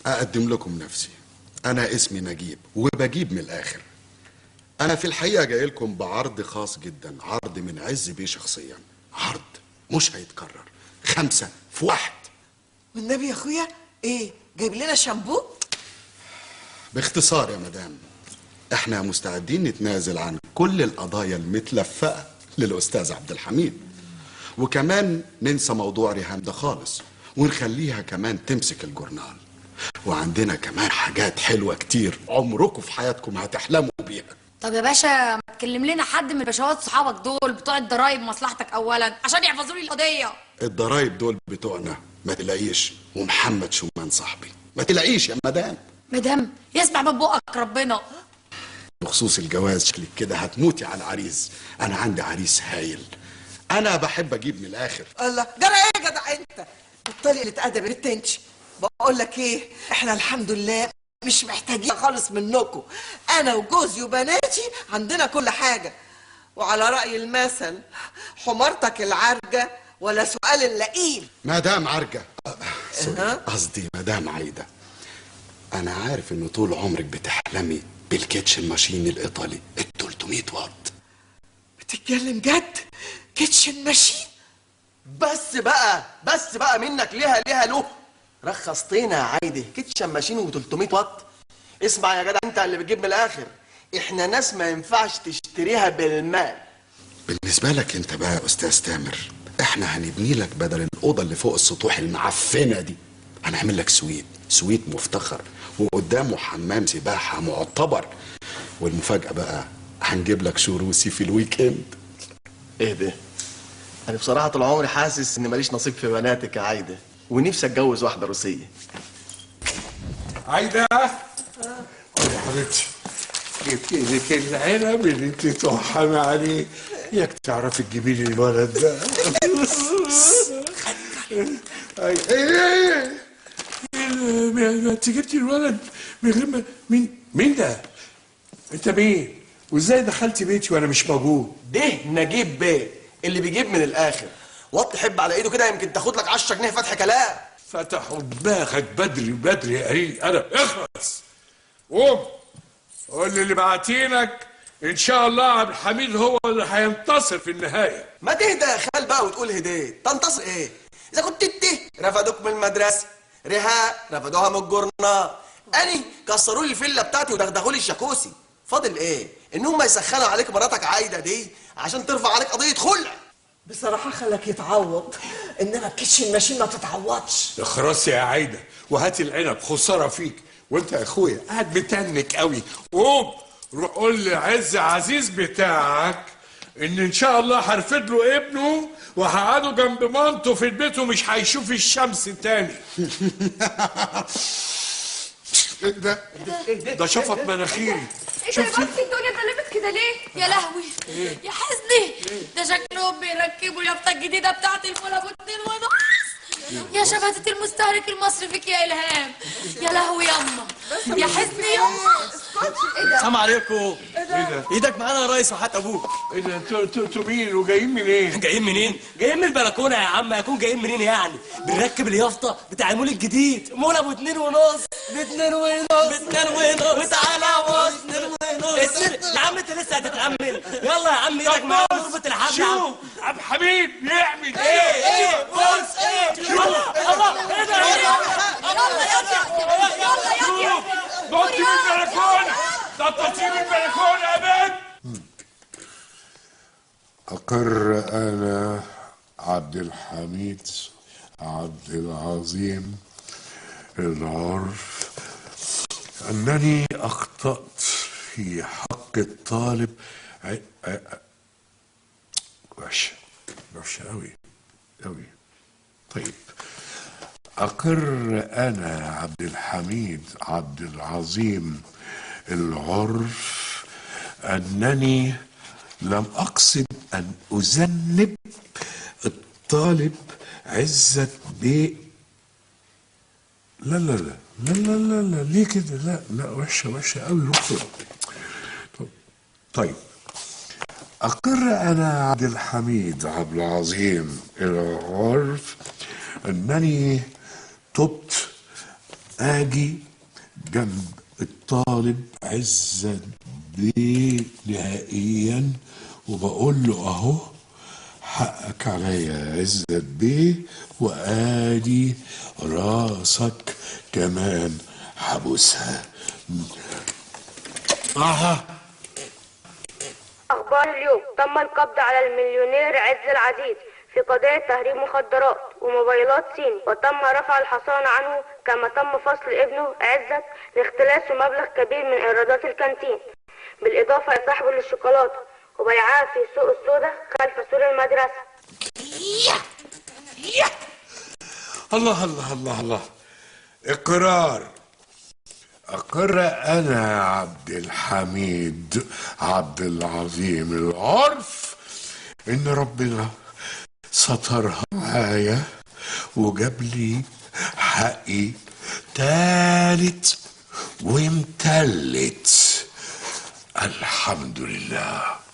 اقدم لكم نفسي. انا اسمي نجيب وبجيب من الاخر. انا في الحقيقه جاي لكم بعرض خاص جدا، عرض من عز بيه شخصيا، عرض مش هيتكرر، 5 في 1. والنبي يا اخويا ايه جايب لنا شامبو؟ باختصار يا مدام، احنا مستعدين نتنازل عن كل القضايا المتلفقه للاستاذ عبد الحميد، وكمان ننسى موضوع ريهام ده خالص، ونخليها كمان تمسك الجورنال. وعندنا كمان حاجات حلوه كتير عمركم في حياتكم هتحلموا بيها. طب يا باشا ما تكلم لنا حد من الباشوات صحابك دول بتوع الضرايب مصلحتك اولا عشان يحفظوا لي القضيه. الضرايب دول بتوعنا ما تلاقيش، ومحمد شومان صاحبي ما تلاقيش يا مدام. مدام يسمع من بقك ربنا. بخصوص الجواز شكلك كده هتموتي على العريس. انا عندي عريس هايل، انا بحب اجيب من الاخر. الله جرى ايه يا جدع انت؟ الطريق اللي اتقدم التنش. بقول لك ايه، احنا الحمد لله مش محتاجين خالص منكم. انا وجوزي وبناتي عندنا كل حاجه، وعلى راي المثل حمارتك العرجه ولا سؤال اللئيم. مدام عرجه، سوري قصدي مدام عايده. انا عارف ان طول عمرك بتحلمي بالكيتشن ماشين الايطالي ال 300 واط. بتتكلم جد؟ كيتشن ماشين؟ بس بقى منك ليها له. رخصتينا يا عايده، كيتشن ماشين و300 واط. اسمع يا جدع انت اللي بتجيب من الاخر، احنا ناس ما ينفعش تشتريها بالمال. بالنسبه لك انت بقى يا استاذ تامر، احنا هنبني لك بدل الاوضه اللي فوق السطوح المعفنه دي، هنعمل لك سويت مفتخر، وقدامه حمام سباحه معتبر. والمفاجاه بقى هنجيب لك شو روسي في الويكند. ايه ده؟ انا بصراحه طول عمري حاسس ان ماليش نصيب في بناتك يا عايده، ونفسي اتجوز واحده روسيه. عايده يا حبيبتي، جبت لك العنب اللي انت توحمي عليه، ياك تعرفي تجيبي لي الولد ده. ايه انت جبتي الولد من غير ما مين ده؟ انت مين؟ وازاي دخلتي بيتي وانا مش موجود؟ ده نجيب بيه اللي بيجيب من الاخر. وطي حب على ايده كده يمكن تاخد لك 10 جنيه فتح كلام. فتحوا دماغك بدري يا قريب. انا اخلص قوم قول لي اللي بعتينك ان شاء الله عبد الحميد هو اللي هينتصر في النهايه. ما تهدى يا خال بقى وتقول هديت. تنتصر ايه؟ اذا كنت انت رفدوك من المدرسه، رهاء رفدوها من الجورنال، اني كسروا لي الفيلا بتاعتي ودغدغوا لي الشاكوسي. فاضل ايه؟ ان هم يسخنوا عليك مراتك عايده دي عشان ترفع عليك قضيه خلع. بصراحه خلك يتعوض، انما الكيتشن ماشين ما تتعوضش. اخرسي يا عايده وهاتي العنب، خساره فيك. وانت يا اخويا قاعد متنك قوي، قوم روح قول لعز عزيز بتاعك ان شاء الله هرفد له ابنه وهقعده جنب مامته في البيت ومش هيشوف الشمس تاني. ده شفط مناخيري. ايه ده يا بنتي الدنيا اتقلبت كده ليه؟ يا لهوي يا حزني، ده شكلهم بيركبوا اليافطه الجديده بتاعت الفول ابو 2 ونص. يا شباتة المستهلك المصري فيك يا الهام. يا لهوي ياما يا حزني ياما. السلام عليكم. ايه ده؟ ايدك معانا يا ريس وحات ابوك. ايه ده؟ انتوا مين وجايين منين؟ جايين منين؟ جايين من البلكونه يا عم. هيكون جايين منين يعني؟ بنركب اليافطه بتاع المول الجديد، مول ابو 2 ونص. ب2 ونص وتعالى بص 2 ونص. يا عم انت لسه هتتأمل. يلا يا عم ايدك معانا نربط الحبل. شوف عبد الحميد بيعمل ايه بص ايه. الله ايه ده؟ يلا يلا نطي من البلكونه، نطي من البلكونه يا بنت. أقر أنا عبد الحميد عبد العظيم العرف أنني أخطأت في حق الطالب. وحشة أوي. طيب، أقر أنا عبد الحميد عبد العظيم العرف أنني لم أقصد أن أذنب الطالب عزت بيه. لا ليه كده؟ لا وحشة قوي دكتور. طيب، أقر أنا عبد الحميد عبد العظيم العرف أنني تبت اجي جنب الطالب عزت بيه نهائيا وبقول له اهو حقك عليا يا عزت بيه، وادي راسك كمان حبوسها. أخبار اليوم: تم القبض على المليونير عز العزيز في قضية تهريب مخدرات وموبايلات صيني، وتم رفع الحصانة عنه، كما تم فصل ابنه عزت لاختلاس مبلغ كبير من إيرادات الكانتين، بالإضافة لسحبه للشوكولاتة وبيعها في سوق السوداء خلف سور المدرسة. الله الله الله الله. اقرار. اقر انا يا عبد الحميد عبد العظيم العرف ان ربنا سترها معايا وجاب لي حقي تالت وامتلت. الحمد لله.